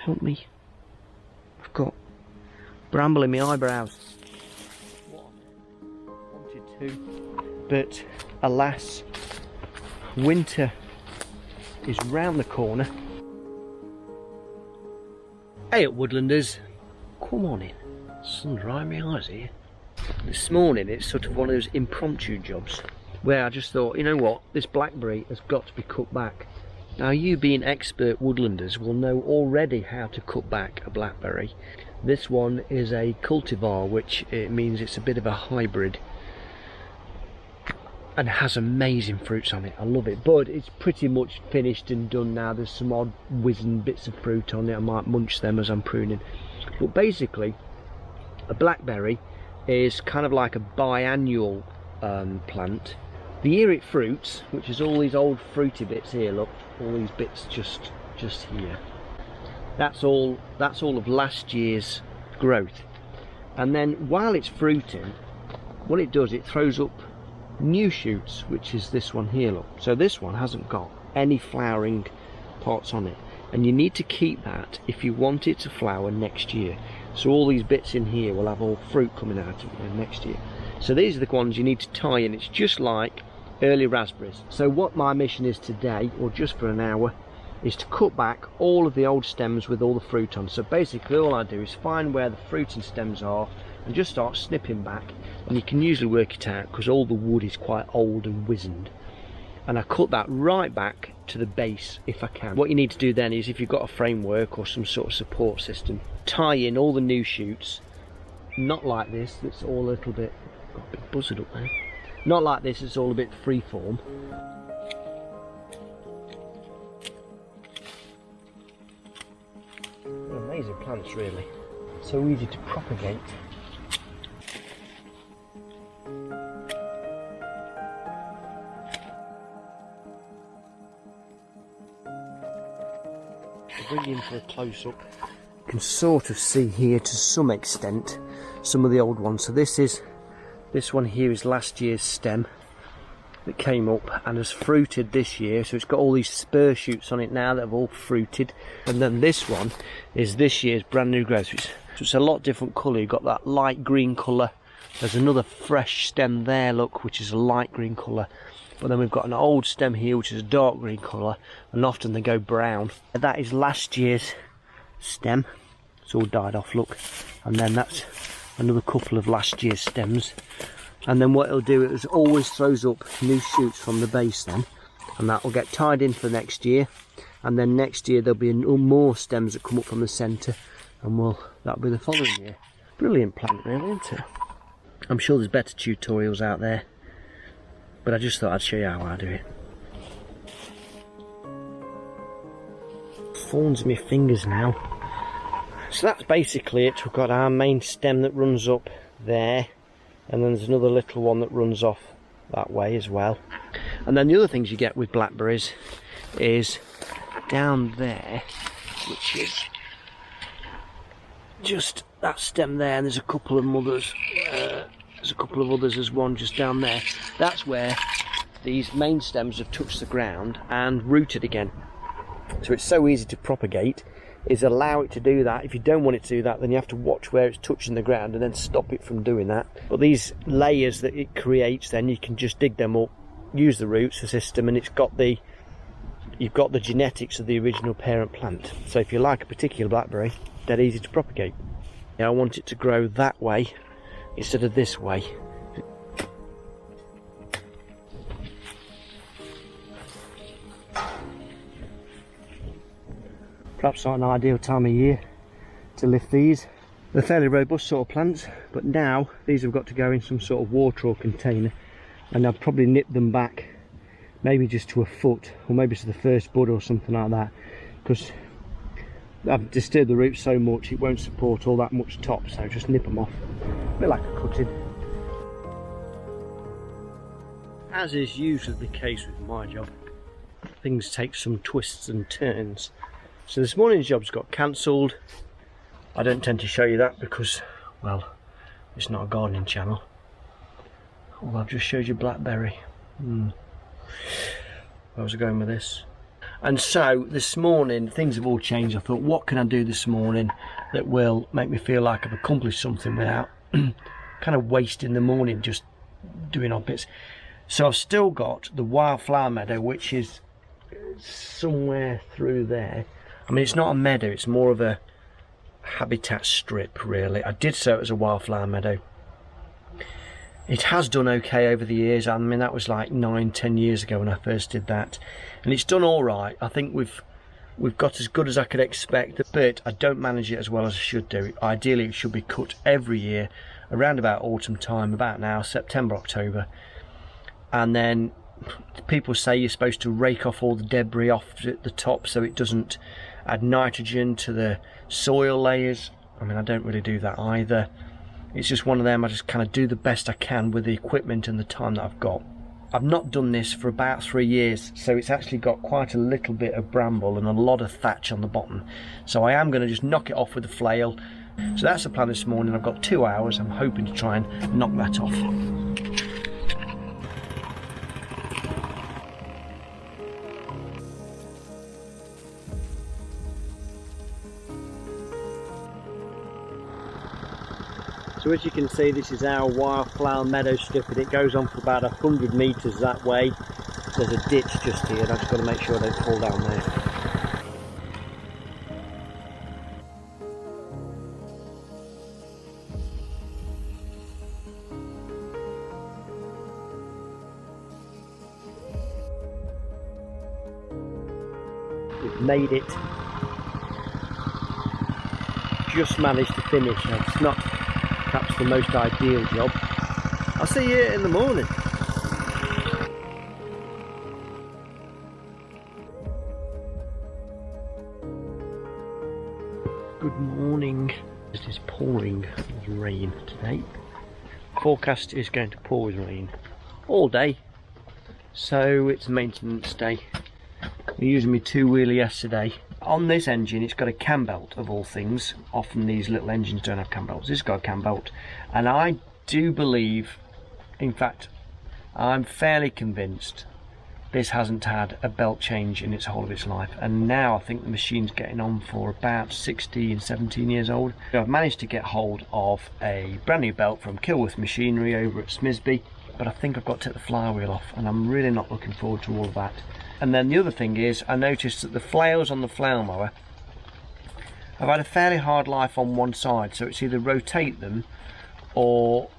help me. I've got bramble in my eyebrows. What I wanted to, but alas, winter is round the corner. Hey up Woodlanders, come on in. Sun drying my eyes here. This morning it's sort of one of those impromptu jobs where I just thought, you know what, this blackberry has got to be cut back. Now you being expert woodlanders will know already how to cut back a blackberry. This one is a cultivar, which it means it's a bit of a hybrid and has amazing fruits on it. I love it, but it's pretty much finished and done now. There's some odd whizzing bits of fruit on it. I might munch them as I'm pruning. But basically a blackberry is kind of like a biannual plant. The year it fruits, which is all these old fruity bits here, look, all these bits just here, that's all of last year's growth. And then while it's fruiting, what it does, it throws up new shoots, which is this one here, look. So this one hasn't got any flowering parts on it, and you need to keep that if you want it to flower next year. So all these bits in here will have all fruit coming out of it next year. So these are the ones you need to tie in. It's just like early raspberries. So what my mission is today, or just for an hour, is to cut back all of the old stems with all the fruit on. So basically all I do is find where the fruiting stems are and just start snipping back, and you can usually work it out because all the wood is quite old and wizened, and I cut that right back to the base if I can. What you need to do then is, if you've got a framework or some sort of support system, tie in all the new shoots, not like this, that's all a little bit, got a bit buzzard up there. Not like this, it's all a bit freeform. They're amazing plants, really. So easy to propagate. To bring you in for a close-up, you can sort of see here to some extent some of the old ones. So this one here is last year's stem that came up and has fruited this year, so it's got all these spur shoots on it now that have all fruited. And then this one is this year's brand new growth, so it's a lot different colour. You've got that light green colour, there's another fresh stem there, look, which is a light green colour, but then we've got an old stem here which is a dark green colour, and often they go brown. That is last year's stem, it's all died off, look, and then that's another couple of last year's stems. And then what it'll do, it always throws up new shoots from the base then, and that will get tied in for next year. And then next year there'll be more stems that come up from the centre, and that'll be the following year. Brilliant plant, really, isn't it? I'm sure there's better tutorials out there, but I just thought I'd show you how I do it. Thorns in my fingers now. So that's basically it. We've got our main stem that runs up there, and then there's another little one that runs off that way as well. And then the other things you get with blackberries is down there, which is just that stem there, and there's a couple of others. There's a couple of others, there's one just down there. That's where these main stems have touched the ground and rooted again. So it's so easy to propagate, is allow it to do that. If you don't want it to do that, then you have to watch where it's touching the ground and then stop it from doing that. But these layers that it creates, then you can just dig them up, use the roots system, and you've got the genetics of the original parent plant. So if you like a particular blackberry, dead easy to propagate. Now I want it to grow that way instead of this way. Perhaps not an ideal time of year to lift these. They're fairly robust sort of plants, but now these have got to go in some sort of water or container, and I'll probably nip them back maybe just to a foot, or maybe to the first bud or something like that, because I've disturbed the roots so much it won't support all that much top, so just nip them off. A bit like a cutting. As is usually the case with my job, things take some twists and turns. So this morning's job's got cancelled. I don't tend to show you that because, well, it's not a gardening channel. Oh, I've just showed you blackberry. Where was I going with this? And so this morning things have all changed. I thought, what can I do this morning that will make me feel like I've accomplished something without kind of wasting the morning just doing odd bits. So I've still got the wildflower meadow, which is somewhere through there. I mean, it's not a meadow, it's more of a habitat strip really. I did sow it as a wildflower meadow. It has done okay over the years. I mean, that was like 9-10 years ago when I first did that, and it's done all right. I think we've got as good as I could expect, but I don't manage it as well as I should do. Ideally it should be cut every year around about autumn time, about now, September, October. And then people say you're supposed to rake off all the debris off at the top so it doesn't add nitrogen to the soil layers. I mean, I don't really do that either. It's just one of them, I just kind of do the best I can with the equipment and the time that I've got. I've not done this for about 3 years, so it's actually got quite a little bit of bramble and a lot of thatch on the bottom. So I am going to just knock it off with a flail. So that's the plan this morning. I've got 2 hours. I'm hoping to try and knock that off. So as you can see, this is our wildflower meadow strip, and it goes on for about 100 metres that way. There's a ditch just here, and I've just got to make sure I don't fall down there. We've made it. Just managed to finish. Now, it's not perhaps the most ideal job. I'll see you in the morning. Good morning. It is pouring with rain today. Forecast is going to pour with rain all day, so it's maintenance day. We're using my two-wheeler yesterday. On this engine it's got a cam belt of all things. Often these little engines don't have cam belts. This has got a cam belt, and I do believe, in fact I'm fairly convinced, this hasn't had a belt change in its whole of its life. And now I think the machine's getting on for about 16, 17 years old. I've managed to get hold of a brand new belt from Kilworth Machinery over at Smisby, but I think I've got to take the flywheel off, and I'm really not looking forward to all of that. And then the other thing is, I noticed that the flails on the flail mower have had a fairly hard life on one side, so it's either rotate them or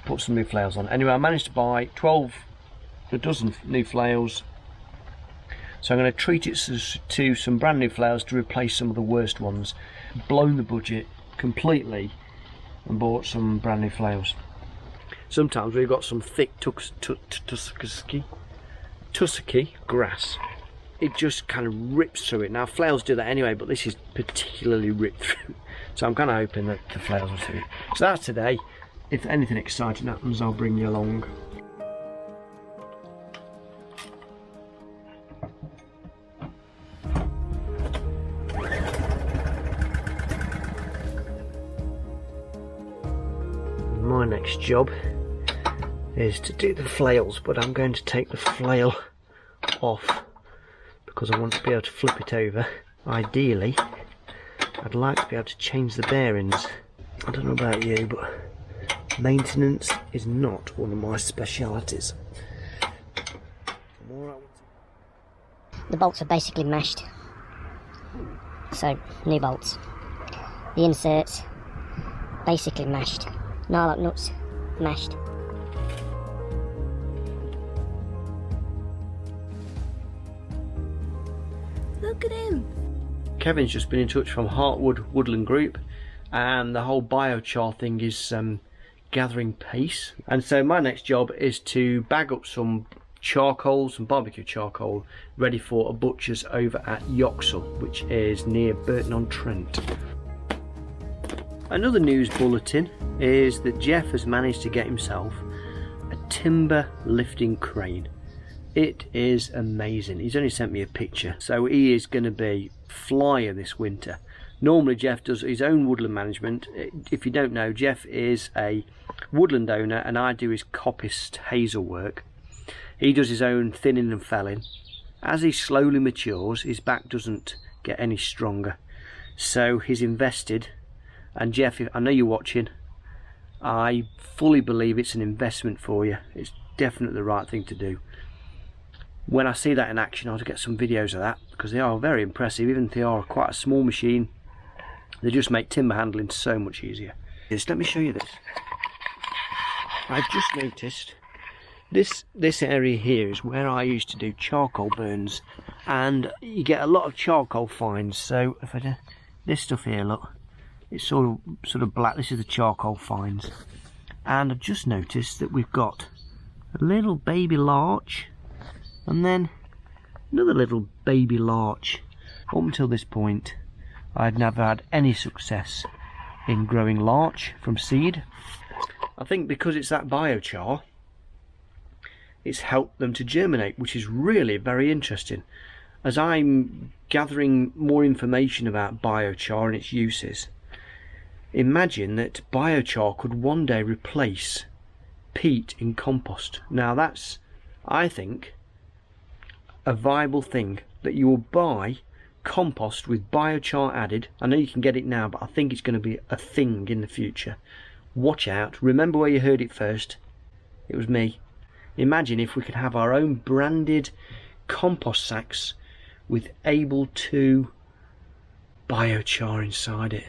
put some new flails on. Anyway, I managed to buy a dozen new flails, so I'm going to treat it to some brand new flails to replace some of the worst ones. Blown the budget completely and bought some brand new flails. Sometimes we've got some thick tussocky grass, it just kind of rips through it. Now flails do that anyway, but this is particularly ripped through, so I'm kind of hoping that the flails will do it. So that's today. If anything exciting happens, I'll bring you along. My next job is to do the flails, but I'm going to take the flail off because I want to be able to flip it over. Ideally, I'd like to be able to change the bearings. I don't know about you, but maintenance is not one of my specialities. The bolts are basically meshed, so new bolts. The inserts basically meshed. Nylock nuts meshed. Look at him! Kevin's just been in touch from Heartwood Woodland Group, and the whole biochar thing is gathering pace. And so my next job is to bag up some charcoal, some barbecue charcoal, ready for a butcher's over at Yoxall, which is near Burton-on-Trent. Another news bulletin is that Jeff has managed to get himself a timber lifting crane. It is amazing. He's only sent me a picture, so he is going to be flyer this winter. Normally Jeff does his own woodland management. If you don't know, Jeff is a woodland owner and I do his coppiced hazel work. He does his own thinning and felling, as he slowly matures, his back doesn't get any stronger. So he's invested, and Jeff, I know you're watching, I fully believe it's an investment for you. It's definitely the right thing to do. When I see that in action, I'll get some videos of that, because they are very impressive. Even if they are quite a small machine, they just make timber handling so much easier. Just let me show you this. I've just noticed this area here is where I used to do charcoal burns, and you get a lot of charcoal fines. So if I do this stuff here, look, it's sort of black. This is the charcoal fines, and I've just noticed that we've got a little baby larch, and then another little baby larch. Up until this point, I'd never had any success in growing larch from seed. I think because it's that biochar, it's helped them to germinate, which is really very interesting. As I'm gathering more information about biochar and its uses, imagine that biochar could one day replace peat in compost. Now that's, I think, a viable thing, that you will buy compost with biochar added. I know you can get it now, but I think it's going to be a thing in the future. Watch out. Remember where you heard it first. It was me. Imagine if we could have our own branded compost sacks with ayupwoodlanders biochar inside it.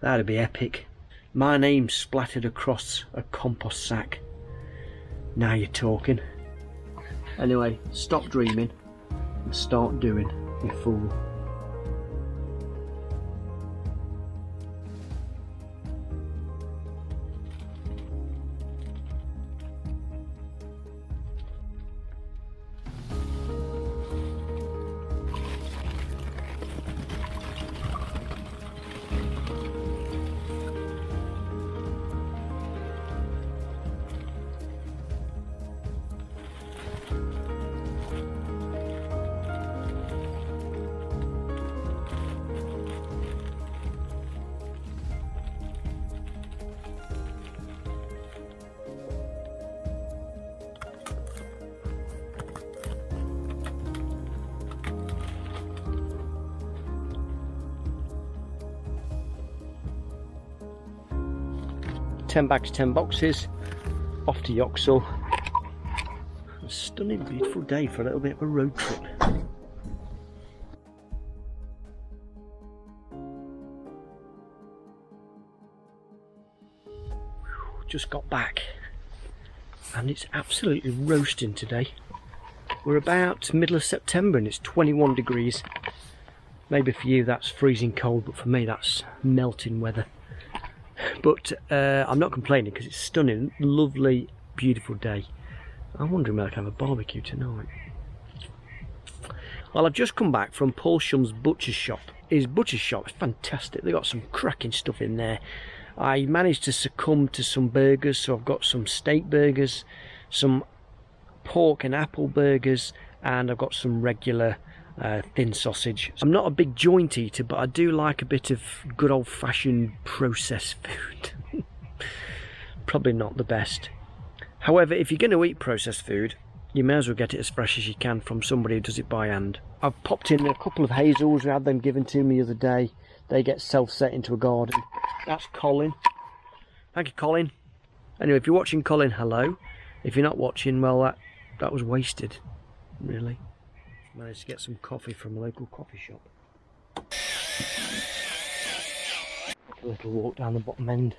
That'd be epic. My name splattered across a compost sack. Now you're talking. Anyway, stop dreaming and start doing, you fool. Ten bags, 10 boxes, off to Yoxall. A stunning, beautiful day for a little bit of a road trip. Just got back, and it's absolutely roasting today. We're about middle of September and it's 21 degrees. Maybe for you that's freezing cold, but for me that's melting weather. But I'm not complaining because it's stunning, lovely, beautiful day. I'm wondering whether I can have a barbecue tonight. Well, I've just come back from Paul Shum's butcher's shop. His butcher's shop is fantastic. They've got some cracking stuff in there. I managed to succumb to some burgers, so I've got some steak burgers, some pork and apple burgers, and I've got some regular thin sausage. I'm not a big joint eater, but I do like a bit of good old-fashioned processed food. Probably not the best. However, if you're going to eat processed food, you may as well get it as fresh as you can from somebody who does it by hand. I've popped in a couple of hazels. I had them given to me the other day. They get self-set into a garden. That's Colin. Thank you, Colin. Anyway, if you're watching, Colin, hello. If you're not watching, well, that was wasted, really. Managed to get some coffee from a local coffee shop. A little walk down the bottom end.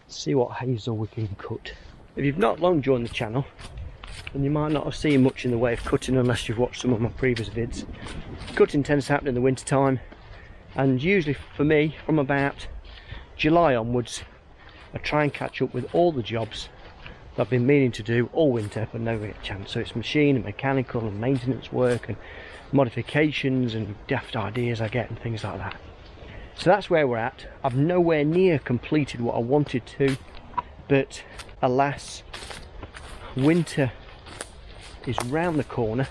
See what hazel we can cut. If you've not long joined the channel, then you might not have seen much in the way of cutting unless you've watched some of my previous vids. Cutting tends to happen in the winter time, and usually for me from about July onwards I try and catch up with all the jobs that I've been meaning to do all winter but never get a chance. So it's machine and mechanical and maintenance work and modifications and daft ideas I get and things like that. So that's where we're at. I've nowhere near completed what I wanted to, but alas, winter is round the corner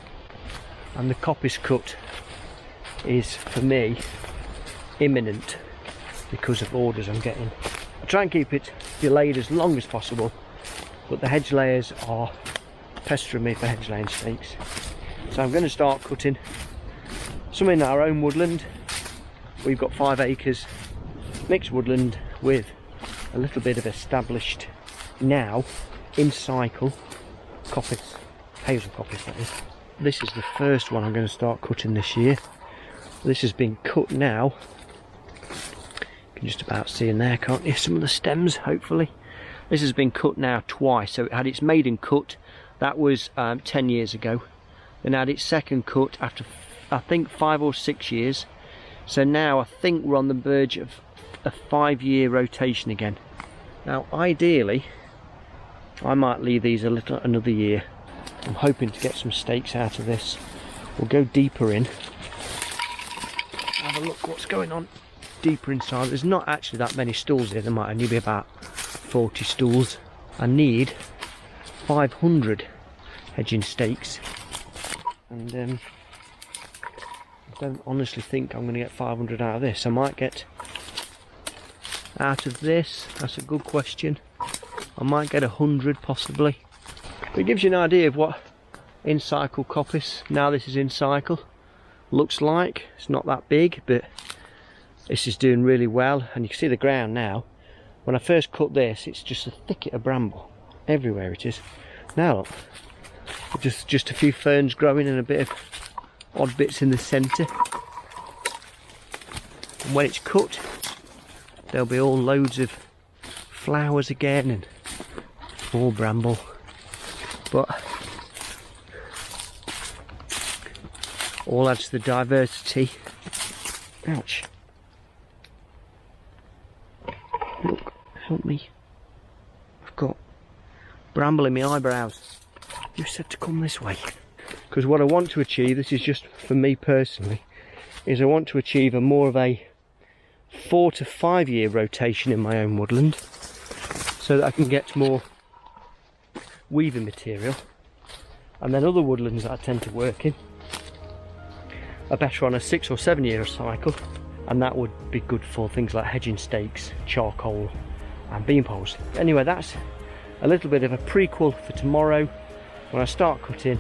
and the coppice cut is, for me, imminent because of orders I'm getting. I try and keep it delayed as long as possible, but the hedge layers are pestering me for hedge laying stakes. So I'm going to start cutting some in our own woodland. We've got 5 acres mixed woodland with a little bit of established now in cycle coppice, hazel coppice that is. This is the first one I'm going to start cutting this year. This has been cut now. You can just about see in there, can't you? Some of the stems, hopefully. This has been cut now twice. So it had its maiden cut, that was 10 years ago. Then had its second cut after I think 5 or 6 years. So now I think we're on the verge of a 5-year rotation again. Now ideally I might leave these another year. I'm hoping to get some stakes out of this. We'll go deeper in, have a look what's going on deeper inside. There's not actually that many stools here. There might only be about 40 stools. I need 500 hedging stakes, and I don't honestly think I'm going to get 500 out of this. I might get out of this, that's a good question. I might get 100 possibly. But it gives you an idea of what in cycle coppice, now this is in cycle, looks like. It's not that big, but this is doing really well. And you can see the ground now. When I first cut this, it's just a thicket of bramble everywhere it is. Now look, just a few ferns growing and a bit of odd bits in the centre. And when it's cut, there'll be all loads of flowers again and more bramble. But all adds to the diversity. Ouch. Look, help me. I've got bramble in my eyebrows. You said to come this way. Because what I want to achieve, this is just for me personally, is I want to achieve a more of a 4 to 5 year rotation in my own woodland, so that I can get more weaving material. And then other woodlands that I tend to work in are better on a 6 or 7 year cycle, and that would be good for things like hedging stakes, charcoal and bean poles. Anyway, that's a little bit of a prequel for tomorrow when I start cutting